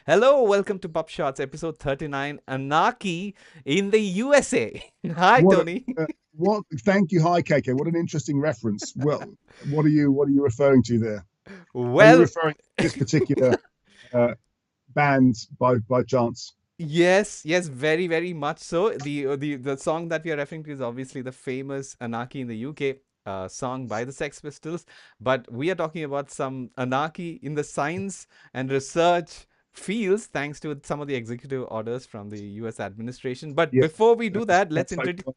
Hello, welcome to PubShorts, episode 39, Anarchy in the USA. Hi, What? Tony. What? Thank you. Hi, KK. What an interesting reference. Well, what are you referring to there? Are you Well, referring to this particular uh, band by chance? yes, very, very much so. The song that we are referring to is obviously the famous Anarchy in the UK song by the Sex Pistols, but we are talking about some anarchy in the science and research fields thanks to some of the executive orders from the US administration. But Yeah, before we do that's that, let's that's so introduce.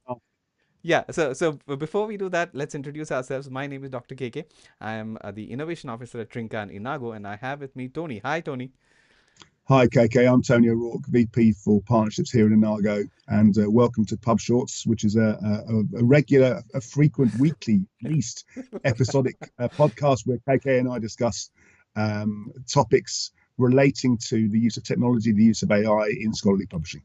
Before we do that, let's introduce ourselves. My name is Dr. KK. I am the innovation officer at Trinca and Inago, and I have with me Tony. Hi, Tony. Hi, KK. I'm Tony O'Rourke, VP for partnerships here in Inago, and welcome to Pub Shorts, which is a regular, a frequent, weekly, at least episodic podcast where KK and I discuss topics relating to the use of technology, the use of AI in scholarly publishing.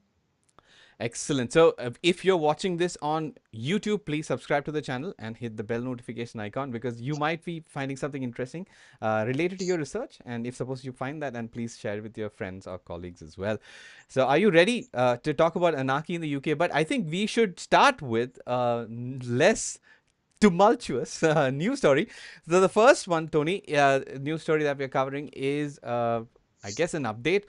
Excellent. So, if you're watching this on YouTube, please subscribe to the channel and hit the bell notification icon because you might be finding something interesting related to your research. And if suppose you find that, then please share it with your friends or colleagues as well. So, are you ready to talk about anarchy in the UK? But I think we should start with less tumultuous news story. So the first one, Tony, news story that we're covering is, I guess, an update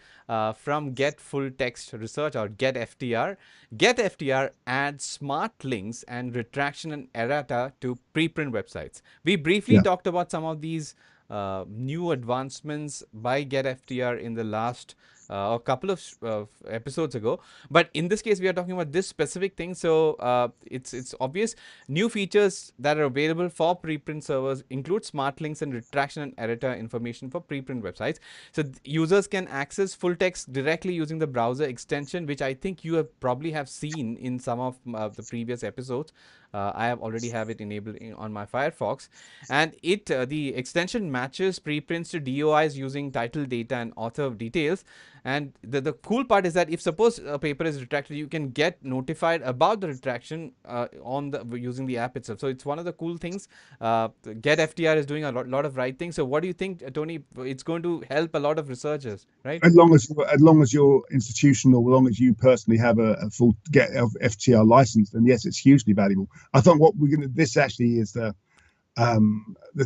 from Get Full Text Research or Get FTR. Get FTR adds smart links and retraction and errata to preprint websites. We briefly Yeah. talked about some of these new advancements by Get FTR in the last a couple of episodes ago, but in this case we are talking about this specific thing. So it's obvious. New features that are available for preprint servers include smart links and retraction and errata information for preprint websites. So users can access full text directly using the browser extension, which I think you have probably have seen in some of the previous episodes. I have already have it enabled on my Firefox, and the extension matches preprints to DOIs using title data and author details. And the cool part is that if suppose a paper is retracted, you can get notified about the retraction on the using the app itself. So it's one of the cool things. Get FTR is doing a lot of right things. So what do you think, Tony? It's going to help a lot of researchers, right? As long as your institution or as long as you personally have a full get FTR license, then yes, it's hugely valuable. I thought what we're gonna this actually is the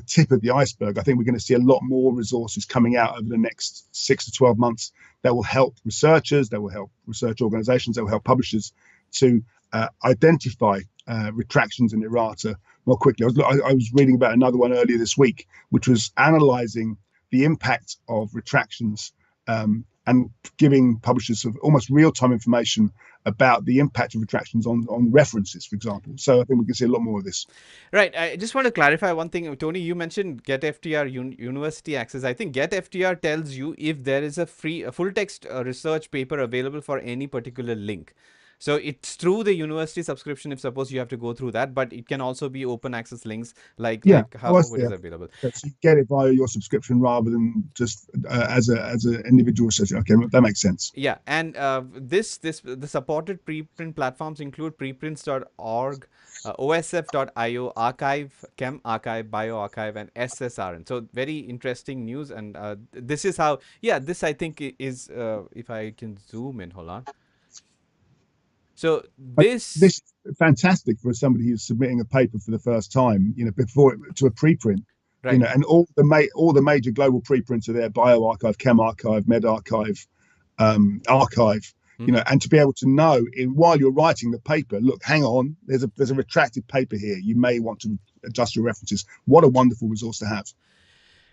tip of the iceberg. I think we're going to see a lot more resources coming out over the next 6 to 12 months that will help researchers, that will help research organizations, that will help publishers to identify retractions and errata more quickly. I was reading about another one earlier this week, which was analyzing the impact of retractions and giving publishers sort of almost real-time information about the impact of retractions on references, for example. So I think we can see a lot more of this. Right. I just want to clarify one thing, Tony. You mentioned Get FTR University Access. I think Get FTR tells you if there is a full text research paper available for any particular link. So it's through the university subscription if suppose you have to go through that, but it can also be open access links Yeah, how oh, I it see. is available. So you get it via your subscription rather than just as an individual session. Okay, that makes sense. Yeah, and the supported preprint platforms include preprints.org, osf.io, archive, chem archive, bioarchive, and ssrn. So very interesting news, and this is how. Yeah, this I think is if I can zoom in. Hold on. So But this. this is fantastic for somebody who's submitting a paper for the first time. Before to a preprint. Right. And all the major global preprints are there: bioarchive, chem archive, med archive, archive. Mm-hmm. And to be able to know while you're writing the paper, look, hang on, there's a retracted paper here. You may want to adjust your references. What a wonderful resource to have.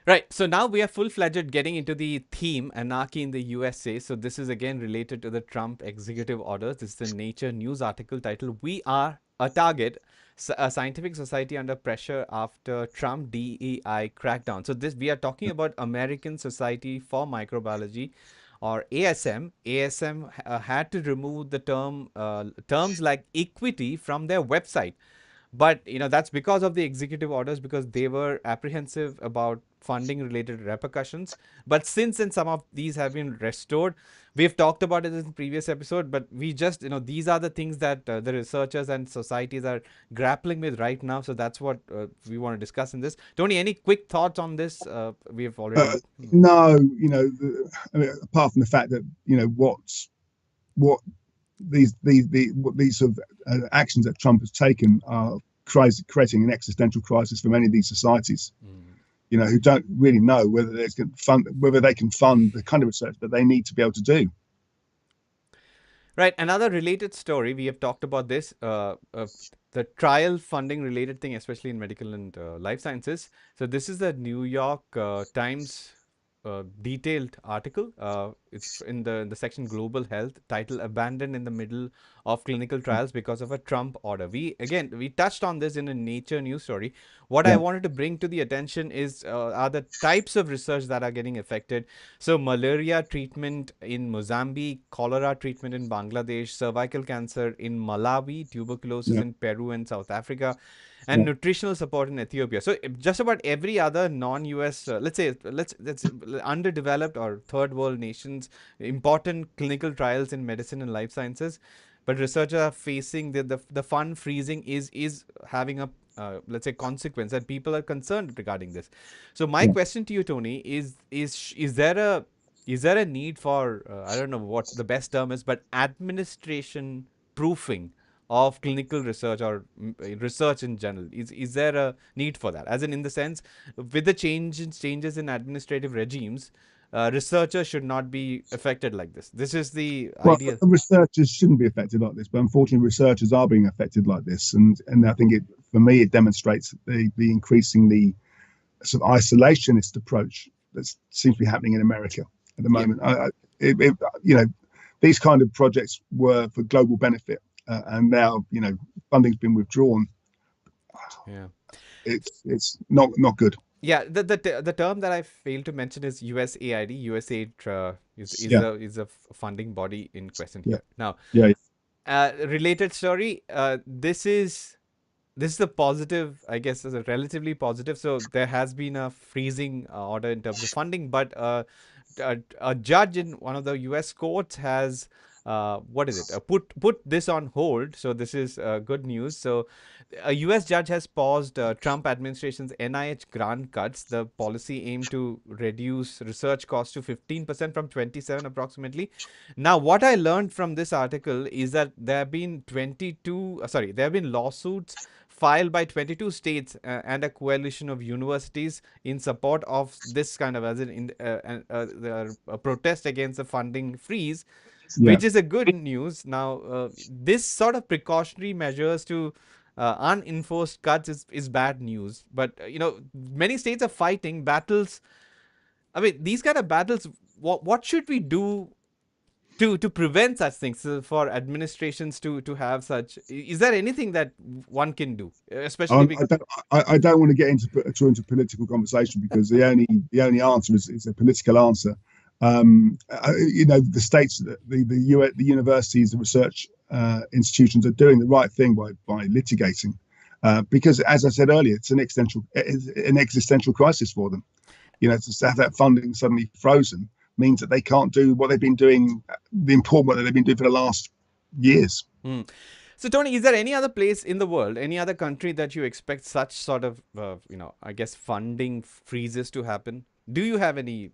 Right. So now we are full fledged getting into the theme anarchy in the USA. So this is again related to the Trump executive orders. This is the Nature news article titled "We Are a Target." A scientific society under pressure after Trump DEI crackdown. So this we are talking about American Society for Microbiology, or ASM. ASM had to remove the terms like equity from their website, but that's because of the executive orders, because they were apprehensive about funding related repercussions. But since then some of these have been restored, we've talked about it in the previous episode, but we just, these are the things that the researchers and societies are grappling with right now. So that's what we want to discuss in this. Tony, any quick thoughts on this? We have Uh, already. no, I mean, apart from the fact that what what these sort of actions that Trump has taken are creating an existential crisis for many of these societies. Mm. Who don't really know whether they can fund the kind of research that they need to be able to do. Right. Another related story, we have talked about this, the trial funding related thing, especially in medical and life sciences. So, this is the New York Times detailed article. It's in the section Global Health, title Abandoned in the Middle of Clinical Trials Because of a Trump Order. We touched on this in a Nature news story. What I Yeah, wanted to bring to the attention is are the types of research that are getting affected. So, malaria treatment in Mozambique, cholera treatment in Bangladesh, cervical cancer in Malawi, tuberculosis yeah, in Peru and South Africa, and yeah, nutritional support in Ethiopia. So, just about every other non-US, let's underdeveloped or third world nations, important clinical trials in medicine and life sciences, but researchers are facing the fund freezing is having a let's say consequence, and people are concerned regarding this. So my yeah. question to you, Tony, is there a need for I don't know what the best term is, but administration proofing of clinical research or research in general? Is there a need for that? As in the sense, with the changes in administrative regimes, researchers should not be affected like this. This is the Well, ideal. researchers shouldn't be affected like this, but unfortunately, researchers are being affected like this, and I think for me it demonstrates the increasingly sort of isolationist approach that seems to be happening in America at the Yeah, moment. It, it, you know, these kind of projects were for global benefit, and now funding's been withdrawn. yeah. It's not good. Yeah, the term that I failed to mention is USAID. USAID Yeah, is a funding body in question yeah, here. Now, yeah, related story. This is a positive, I guess, is a relatively positive. So there has been a freezing order in terms of funding, but a judge in one of the U.S. courts has what is it? Put this on hold. So this is good news. So a U.S. judge has paused Trump administration's NIH grant cuts. The policy aimed to reduce research costs to 15% from 27 approximately. Now, what I learned from this article is that there have been 22, there have been lawsuits filed by 22 states and a coalition of universities in support of this kind of a protest against the funding freeze, yeah. which is a good news. Now, this sort of precautionary measures to unenforced cuts is bad news. But many states are fighting battles. I mean, these kind of battles. What should we do to prevent such things, for administrations to have such? Is there anything that one can do, especially I don't. I don't want to get into political conversation because the only answer is a political answer. The states, the universities, the research institutions are doing the right thing by litigating, because as I said earlier, it's an existential crisis for them. To have that funding suddenly frozen means that they can't do what they've been doing, the important work that they've been doing for the last years. Hmm. So, Tony, is there any other place in the world, any other country that you expect such sort of, I guess, funding freezes to happen? Do you have any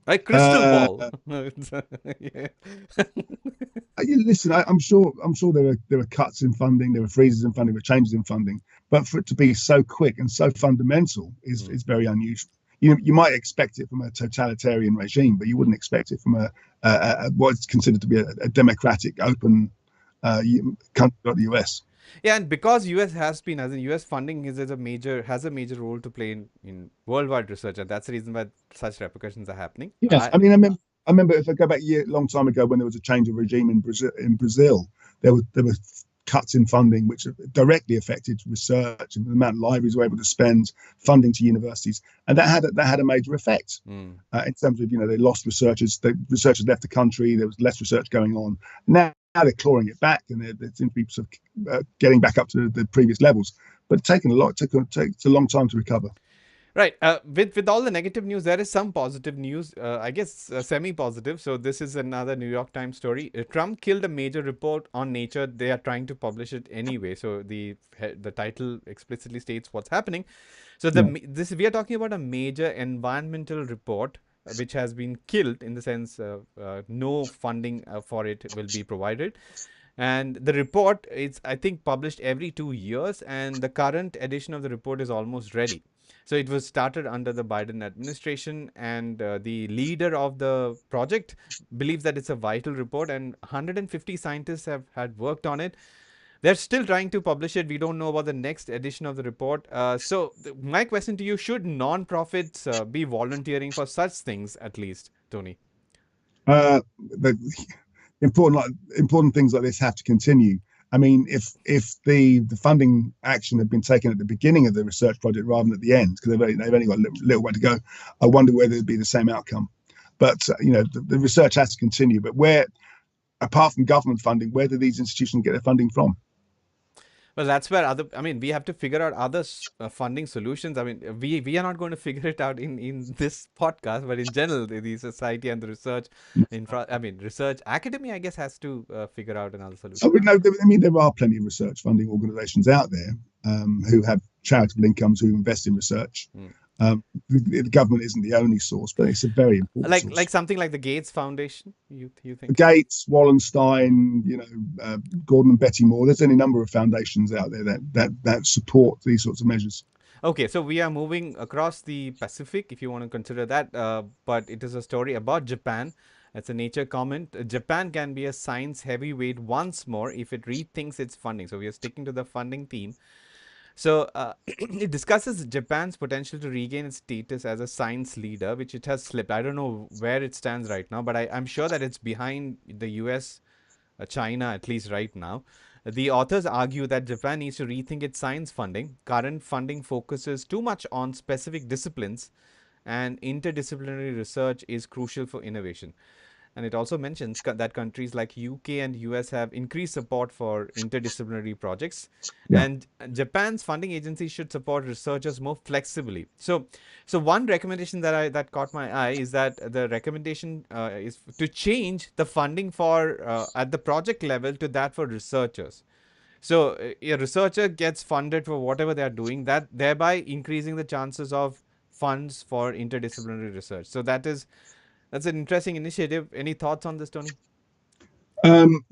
like crystal Uh, ball? Yeah. Listen, I'm sure there are cuts in funding, there are freezes in funding, there are changes in funding, but for it to be so quick and so fundamental Hmm. is very unusual. You might expect it from a totalitarian regime, but you wouldn't expect it from what's considered to be a democratic, open country like the US. Yeah, and because US has been, as in US funding has a major role to play in worldwide research, and that's the reason why such repercussions are happening. Yes, I mean, I remember if I go back a long time ago when there was a change of regime in Brazil. There were cuts in funding which directly affected research and the amount libraries were able to spend, funding to universities, and that had a major effect Mm. in terms of they lost researchers. The researchers left the country. There was less research going on. Now they're clawing it back, and they seem to be sort of getting back up to the previous levels. But it's taken a lot. It takes a long time to recover. Right. With all the negative news, there is some positive news. I guess semi-positive. So this is another New York Times story. Trump killed a major report on Nature. They are trying to publish it anyway. So the title explicitly states what's happening. So Yeah. this we are talking about a major environmental report which has been killed in the sense no funding for it will be provided. And the report is, I think, published every 2 years, and the current edition of the report is almost ready. So it was started under the Biden administration, and the leader of the project believes that it's a vital report, and 150 scientists have had worked on it. They're still trying to publish it. We don't know about the next edition of the report. My question to you: should non-profits be volunteering for such things at least, Tony? The important things like this have to continue. I mean, if the funding action had been taken at the beginning of the research project rather than at the end, because they've only got a little way to go, I wonder whether it'd be the same outcome. But the research has to continue. But where, apart from government funding, where do these institutions get their funding from? Well, that's where I mean, we have to figure out other funding solutions. I mean, we are not going to figure it out in this podcast, but in general, the society and the research I mean, research academy, I guess, has to figure out another Oh, solution. no, I mean, there are plenty of research funding organisations out there who have charitable incomes who invest in research. Mm. The government isn't the only source, but it's a very important Like source. something like the Gates Foundation, you think? Gates, Wallenstein, Gordon and Betty Moore. There's any number of foundations out there that support these sorts of measures. Okay, so we are moving across the Pacific, if you want to consider that, but it is a story about Japan. It's a nature comment. Japan can be a science heavyweight once more if it rethinks its funding. So we are sticking to the funding theme. So it discusses Japan's potential to regain its status as a science leader, which it has slipped. I don't know where it stands right now, but I'm sure that it's behind the US, China, at least right now. The authors argue that Japan needs to rethink its science funding. Current funding focuses too much on specific disciplines, and interdisciplinary research is crucial for innovation. And it also mentions that countries like UK and US have increased support for interdisciplinary projects, Yeah. and Japan's funding agency should support researchers more flexibly. So one recommendation that caught my eye is that the recommendation is to change the funding for at the project level to that for researchers. So a researcher gets funded for whatever they are doing, that thereby increasing the chances of funds for interdisciplinary research. So that's an interesting initiative. Any thoughts on this, Tony? Um,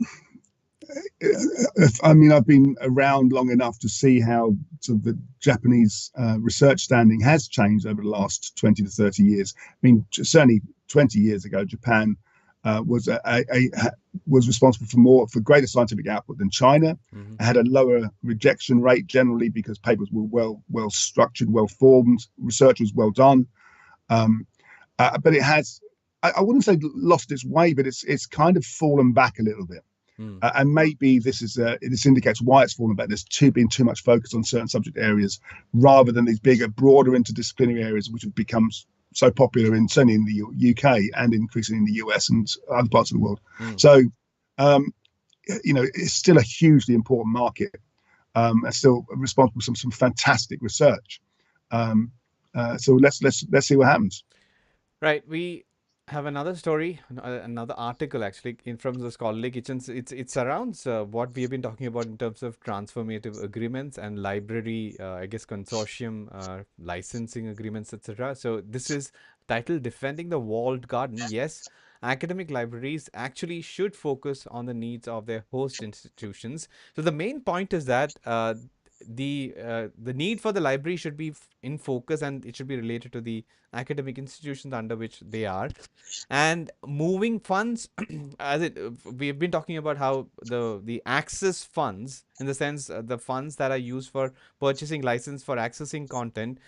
I mean, I've been around long enough to see how sort of the Japanese research standing has changed over the last 20 to 30 years. I mean, certainly 20 years ago, Japan was responsible for greater scientific output than China. Mm-hmm. It had a lower rejection rate generally because papers were well structured, well formed, research was well done. But it has, I wouldn't say lost its way, but it's kind of fallen back a little bit. Mm. And maybe this indicates why it's fallen back. There's been too much focus on certain subject areas rather than these bigger, broader interdisciplinary areas, which have become so popular certainly in the UK and increasingly in the US and other parts of the world. Mm. So, it's still a hugely important market and still responsible for some fantastic research. So let's see what happens. Right. We have another story, another article actually in from the scholarly kitchens. It surrounds what we have been talking about in terms of transformative agreements and library, I guess, consortium licensing agreements, etc. So this is titled "Defending the Walled Garden." Yes, academic libraries actually should focus on the needs of their host institutions. So the main point is that the need for the library should be in focus, and it should be related to the academic institutions under which they are, and moving funds as it we've been talking about how the access funds, in the sense the funds that are used for purchasing license for accessing content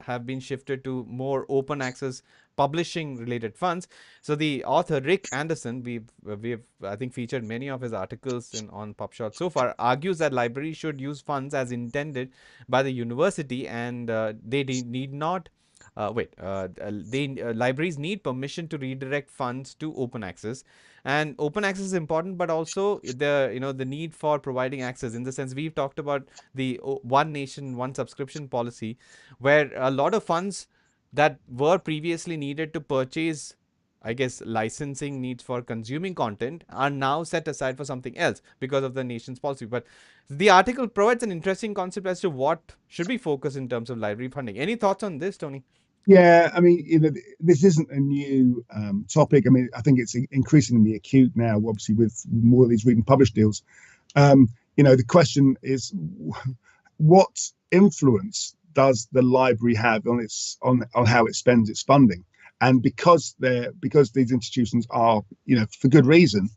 have been shifted to more open access publishing related funds. So the author Rick Anderson, we've I think featured many of his articles on PubShorts so far, argues that libraries should use funds as intended by the university, and they need not libraries need permission to redirect funds to open access, and open access is important, but also the need for providing access. In the sense, we've talked about the one nation, one subscription policy, where a lot of funds that were previously needed to purchase, I guess, licensing needs for consuming content are now set aside for something else because of the nation's policy. But the article provides an interesting concept as to what should be focused in terms of library funding. Any thoughts on this, Tony? Yeah, I mean, this isn't a new topic. I mean, I think it's increasingly acute now, obviously, with more of these read and publish deals. The question is, what influence does the library have on on how it spends its funding? And because these institutions are, for good reason,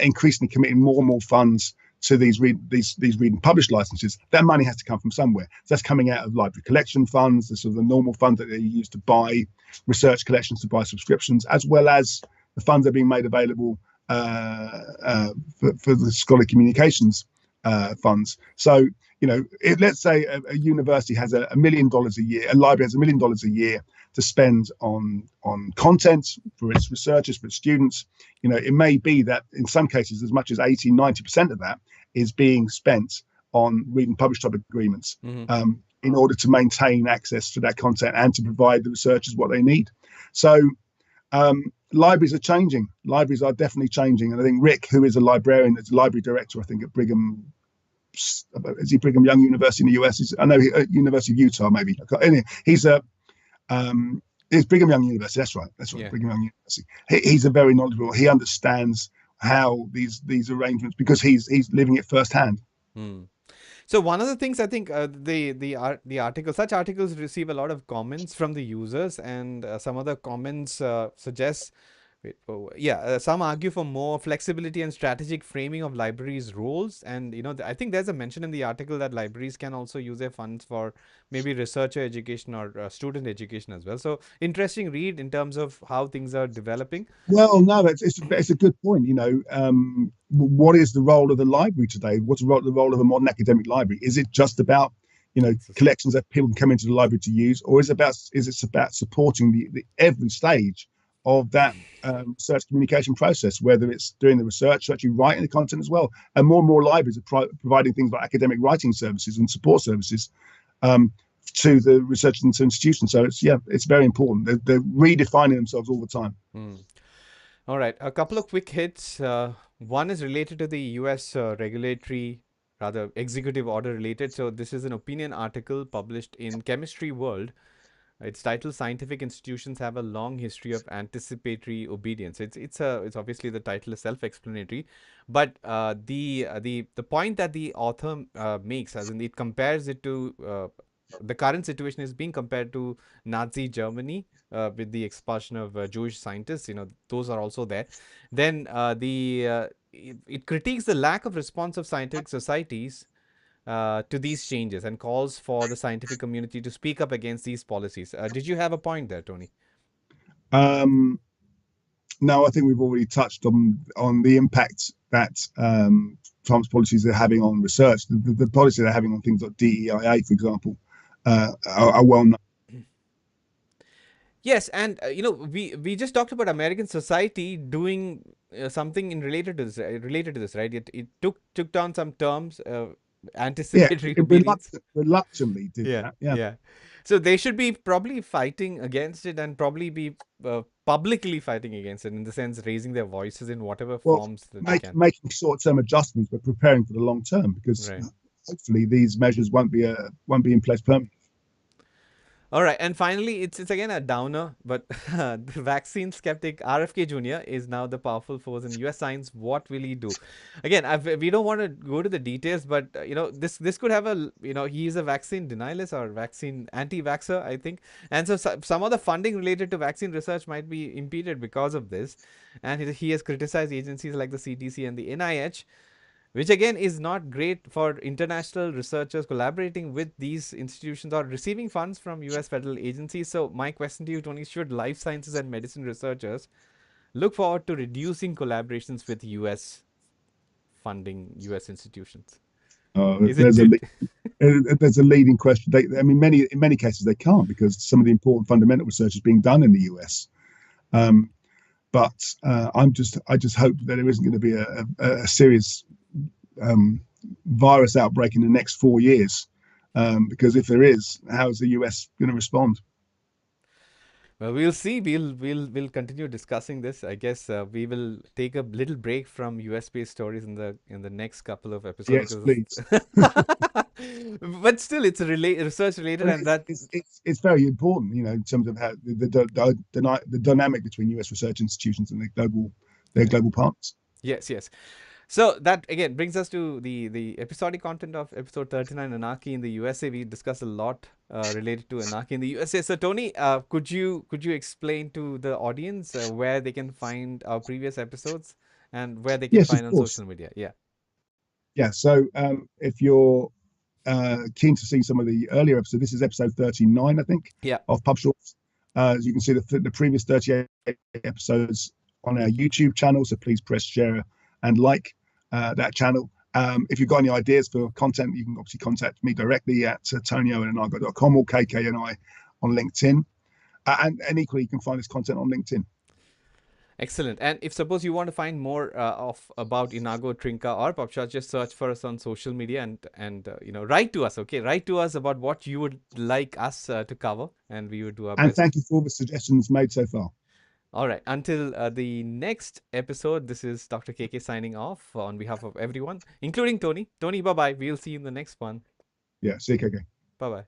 increasingly committing more and more funds to these read and publish licenses, that money has to come from somewhere. So that's coming out of library collection funds, the sort of the normal funds that they use to buy research collections, to buy subscriptions, as well as the funds that are being made available for the scholarly communications funds. So, let's say a university has $1 million a year, a library has $1 million a year to spend on content for its researchers, for its students. It may be that in some cases, as much as 80-90% of that is being spent on read and publish type agreements, in order to maintain access to that content and to provide the researchers what they need. So libraries are changing. Libraries are definitely changing. And I think Rick, who is a librarian, is a library director, I think, at Brigham Young University in the US? I know University of Utah, maybe. Anyway, he's it's Brigham Young University. That's right. Yeah. Brigham Young University. He's a very knowledgeable. He understands how these arrangements, because he's living it firsthand. So one of the things, I think, such articles receive a lot of comments from the users, and some of the comments suggest. Some argue for more flexibility and strategic framing of libraries' roles. And, I think there's a mention in the article that libraries can also use their funds for maybe researcher education or student education as well. So interesting read in terms of how things are developing. Well, no, it's a good point. What is the role of the library today? What's the role of a modern academic library? Is it just about collections that people can come into the library to use, or is it about supporting the every stage of that research communication process, whether it's doing the research, actually writing the content as well? And more libraries are providing things like academic writing services and support services to the researchers and to institutions. So it's very important. They're redefining themselves all the time. All right, a couple of quick hits. One is related to the US executive order related. So this is an opinion article published in Chemistry World. It's titled "Scientific Institutions Have a Long History of Anticipatory Obedience." It's obviously, the title is self-explanatory, but the point that the author makes, as in it compares it to the current situation, is being compared to Nazi Germany with the expulsion of Jewish scientists. Those are also there. Then it critiques the lack of response of scientific societies to these changes, and calls for the scientific community to speak up against these policies. Did you have a point there, Tony? No, I think we've already touched on the impact that Trump's policies are having on research. The policy they're having on things like DEIA, for example, are well known. Yes, and we just talked about American society doing something related to this, right? It took down some terms. Anticipatory obedience. Reluctantly did that. Yeah. So they should be probably fighting against it, and probably be publicly fighting against it, in the sense raising their voices in whatever forms that they can. Making short-term adjustments, but preparing for the long term, because hopefully these measures won't be in place permanently. All right, and finally, it's again a downer, but the vaccine skeptic RFK Jr. is now the powerful force in U.S. science. What will he do? Again, we don't want to go to the details, but this could have he's a vaccine denialist or vaccine anti-vaxxer, I think, and so some of the funding related to vaccine research might be impeded because of this, and he has criticized agencies like the CDC and the NIH, which again is not great for international researchers collaborating with these institutions or receiving funds from US federal agencies. So my question to you, Tony, should life sciences and medicine researchers look forward to reducing collaborations with US funding, US institutions? Is it there's a did? there's a leading question. I mean, in many cases they can't because some of the important fundamental research is being done in the US. Um, but I just hope that there isn't going to be a serious um, virus outbreak in the next 4 years. Because if there is, how is the US going to respond? Well, we'll see. We'll continue discussing this. I guess we will take a little break from US-based stories in the next couple of episodes Yes, because please. but still, it's a research related, Well, and that it's very important, in terms of how the dynamic between US research institutions and their yeah. global partners. Yes, yes. So that again brings us to the episodic content of episode 39, Anarchy in the USA. We discussed a lot related to Anarchy in the USA. So Tony, could you explain to the audience where they can find our previous episodes and where they can Yes, of find on course. social media? Yeah, Yeah. So if you're keen to see some of the earlier episodes, this is episode 39, I think, yeah. of PubShorts. As you can see, the previous 38 episodes on our YouTube channel. So please press share and like that channel. If you've got any ideas for content, you can obviously contact me directly at tonyo@anargo.com or KKNI on LinkedIn. And equally, you can find this content on LinkedIn. Excellent. And if suppose you want to find more of about Inago, Trinka, or PubShot, just search for us on social media and write to us. Okay, write to us about what you would like us to cover, and we would do our And best. thank you for all the suggestions made so far. All right. Until the next episode, this is Dr. KK signing off on behalf of everyone, including Tony. Tony, bye bye. We'll see you in the next one. Yeah, see you, KK. Bye bye.